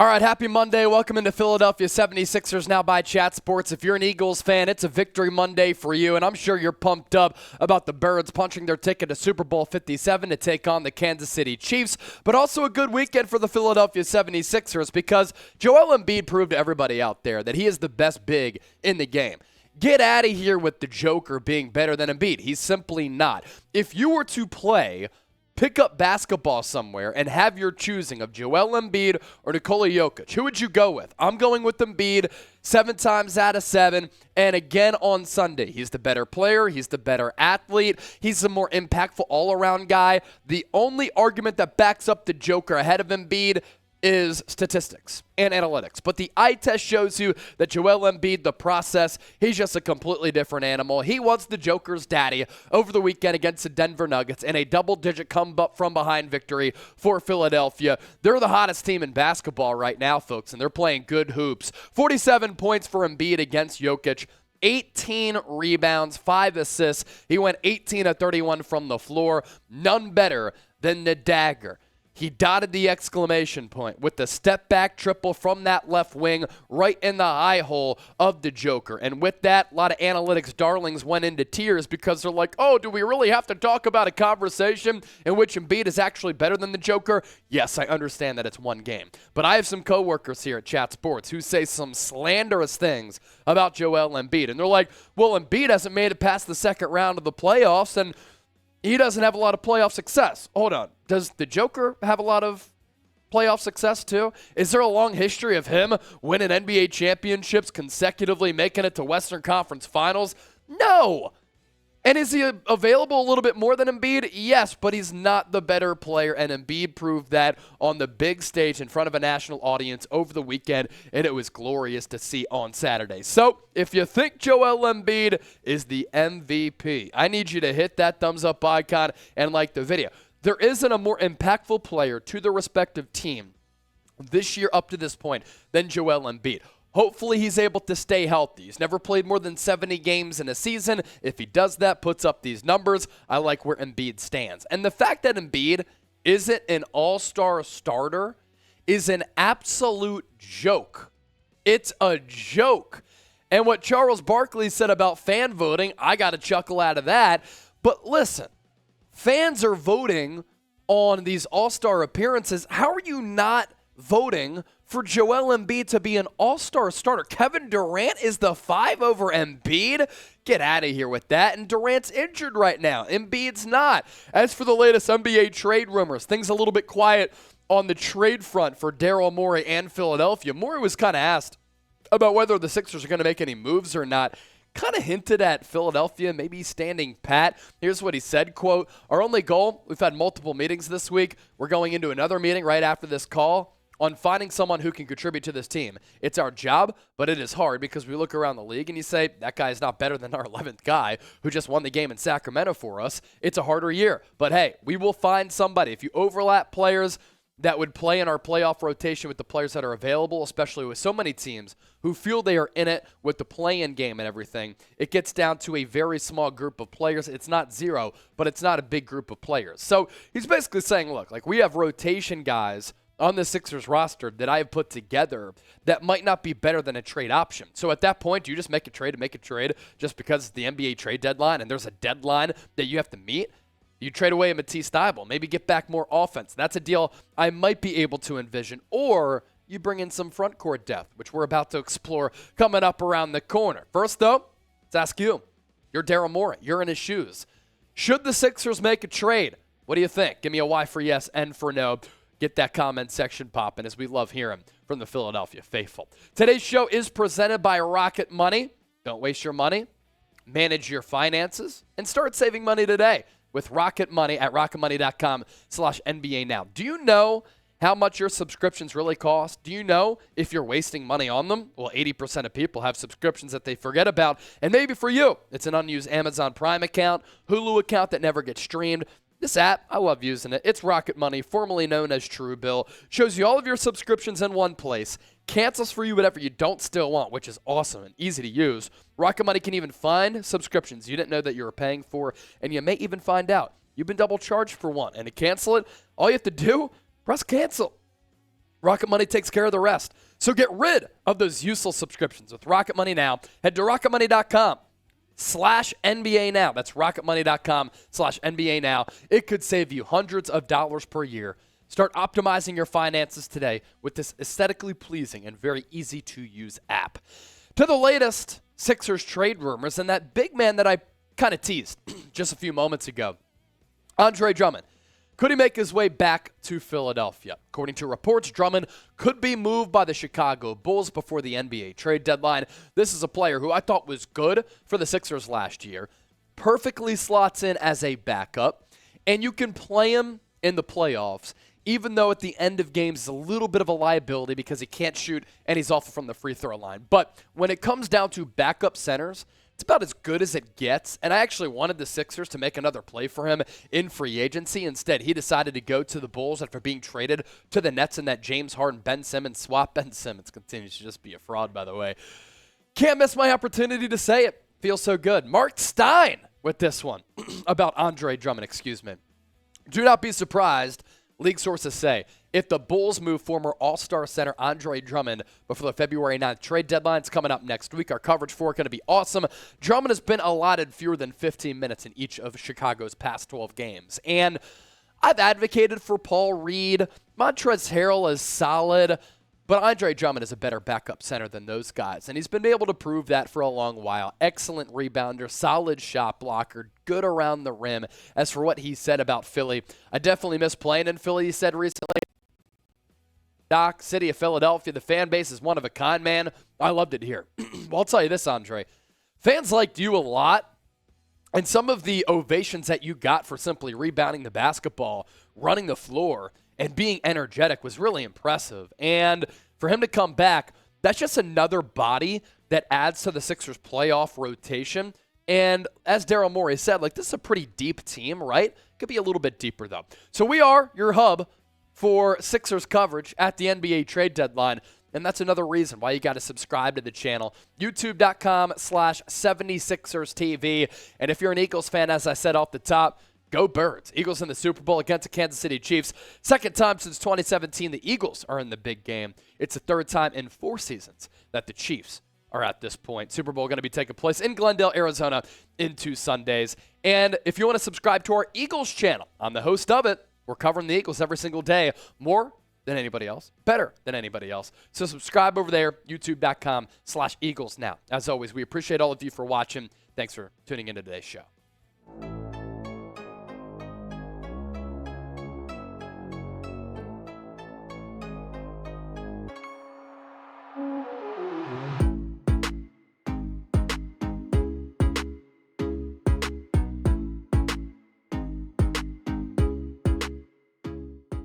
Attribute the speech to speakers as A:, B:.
A: All right, happy Monday. Welcome into Philadelphia 76ers Now by Chat Sports. If you're an Eagles fan, it's a victory Monday for you, and I'm sure you're pumped up about the Birds punching their ticket to Super Bowl 57 to take on the Kansas City Chiefs, but also a good weekend for the Philadelphia 76ers because Joel Embiid proved to everybody out there that he is the best big in the game. Get out of here with the Joker being better than Embiid. He's simply not. If you were to pick up basketball somewhere and have your choosing of Joel Embiid or Nikola Jokic, who would you go with? I'm going with Embiid 7 times out of 7. And again on Sunday, he's the better player. He's the better athlete. He's the more impactful all-around guy. The only argument that backs up the Joker ahead of Embiid is statistics and analytics. But the eye test shows you that Joel Embiid, the process, he's just a completely different animal. He was the Joker's daddy over the weekend against the Denver Nuggets in a double-digit come-up-from-behind victory for Philadelphia. They're the hottest team in basketball right now, folks, and they're playing good hoops. 47 points for Embiid against Jokic. 18 rebounds, 5 assists. He went 18 of 31 from the floor. None better than the dagger. He dotted the exclamation point with the step-back triple from that left wing right in the eye hole of the Joker. And with that, a lot of analytics darlings went into tears because they're like, oh, do we really have to talk about a conversation in which Embiid is actually better than the Joker? Yes, I understand that it's one game. But I have some coworkers here at Chat Sports who say some slanderous things about Joel Embiid. And they're like, well, Embiid hasn't made it past the second round of the playoffs, and he doesn't have a lot of playoff success. Hold on. Does the Joker have a lot of playoff success too? Is there a long history of him winning NBA championships consecutively, making it to Western Conference Finals? No. And is he available a little bit more than Embiid? Yes, but he's not the better player, and Embiid proved that on the big stage in front of a national audience over the weekend, and it was glorious to see on Saturday. So if you think Joel Embiid is the MVP, I need you to hit that thumbs up icon and like the video. There isn't a more impactful player to the respective team this year up to this point than Joel Embiid. Hopefully he's able to stay healthy. He's never played more than 70 games in a season. If he does that, puts up these numbers, I like where Embiid stands. And the fact that Embiid isn't an all-star starter is an absolute joke. It's a joke. And what Charles Barkley said about fan voting, I got a chuckle out of that. But listen, fans are voting on these all-star appearances. How are you not voting for Joel Embiid to be an all-star starter? Kevin Durant is the 5 over Embiid? Get out of here with that. And Durant's injured right now. Embiid's not. As for the latest NBA trade rumors, things a little bit quiet on the trade front for Daryl Morey and Philadelphia. Morey was kind of asked about whether the Sixers are going to make any moves or not. Kind of hinted at Philadelphia maybe standing pat. Here's what he said, quote, our only goal, we've had multiple meetings this week. We're going into another meeting right after this call on finding someone who can contribute to this team. It's our job, but it is hard because we look around the league and you say, that guy is not better than our 11th guy who just won the game in Sacramento for us. It's a harder year. But hey, we will find somebody. If you overlap players that would play in our playoff rotation with the players that are available, especially with so many teams who feel they are in it with the play-in game and everything, it gets down to a very small group of players. It's not zero, but it's not a big group of players. So he's basically saying, look, like we have rotation guys on the Sixers roster that I have put together that might not be better than a trade option. So at that point, do you just make a trade just because it's the NBA trade deadline and there's a deadline that you have to meet? You trade away a Matisse Thybulle, maybe get back more offense. That's a deal I might be able to envision. Or you bring in some front court depth, which we're about to explore coming up around the corner. First, though, let's ask you. You're Daryl Morey. You're in his shoes. Should the Sixers make a trade? What do you think? Give me a Y for yes, N for no. Get that comment section popping as we love hearing from the Philadelphia faithful. Today's show is presented by Rocket Money. Don't waste your money. Manage your finances and start saving money today with Rocket Money at rocketmoney.com/NBA now. Do you know how much your subscriptions really cost? Do you know if you're wasting money on them? Well, 80% of people have subscriptions that they forget about. And maybe for you, it's an unused Amazon Prime account, Hulu account that never gets streamed. This app, I love using it. It's Rocket Money, formerly known as Truebill. Shows you all of your subscriptions in one place. Cancels for you whatever you don't still want, which is awesome and easy to use. Rocket Money can even find subscriptions you didn't know that you were paying for, and you may even find out you've been double charged for one. And to cancel it, all you have to do, press cancel. Rocket Money takes care of the rest. So get rid of those useless subscriptions with Rocket Money now. Head to rocketmoney.com/NBA now. That's rocketmoney.com/NBA now. It could save you hundreds of dollars per year. Start optimizing your finances today with this aesthetically pleasing and very easy to use app. To the latest Sixers trade rumors and that big man that I kind of teased just a few moments ago, Andre Drummond. Could he make his way back to Philadelphia? According to reports, Drummond could be moved by the Chicago Bulls before the NBA trade deadline. This is a player who I thought was good for the Sixers last year. Perfectly slots in as a backup, and you can play him in the playoffs, even though at the end of games is a little bit of a liability because he can't shoot and he's awful from the free throw line. But when it comes down to backup centers, it's about as good as it gets, and I actually wanted the Sixers to make another play for him in free agency. Instead, he decided to go to the Bulls after being traded to the Nets in that James Harden-Ben Simmons swap. Ben Simmons continues to just be a fraud, by the way. Can't miss my opportunity to say it. Feels so good. Mark Stein with this one about Andre Drummond, Do not be surprised, league sources say, if the Bulls move former All-Star center Andre Drummond before the February 9th trade deadline. It's coming up next week. Our coverage for it going to be awesome. Drummond has been allotted fewer than 15 minutes in each of Chicago's past 12 games. And I've advocated for Paul Reed. Montrezl Harrell is solid, but Andre Drummond is a better backup center than those guys, and he's been able to prove that for a long while. Excellent rebounder, solid shot blocker, good around the rim. As for what he said about Philly, I definitely miss playing in Philly, he said recently. Doc, city of Philadelphia, the fan base is one of a kind, man. I loved it here. Well, I'll tell you this, Andre. Fans liked you a lot, and some of the ovations that you got for simply rebounding the basketball, running the floor, and being energetic was really impressive. And for him to come back, that's just another body that adds to the Sixers' playoff rotation. And as Daryl Morey said, this is a pretty deep team, right? Could be a little bit deeper, though. So we are your hub for Sixers coverage at the NBA trade deadline. And that's another reason why you got to subscribe to the channel. YouTube.com/76erstv. And if you're an Eagles fan, as I said off the top, go Birds. Eagles in the Super Bowl against the Kansas City Chiefs. Second time since 2017 the Eagles are in the big game. It's the third time in 4 seasons that the Chiefs are at this point. Super Bowl going to be taking place in Glendale, Arizona in 2 Sundays. And if you want to subscribe to our Eagles channel, I'm the host of it. We're covering the Eagles every single day. More than anybody else. Better than anybody else. So subscribe over there, youtube.com/Eagles now. As always, we appreciate all of you for watching. Thanks for tuning into today's show.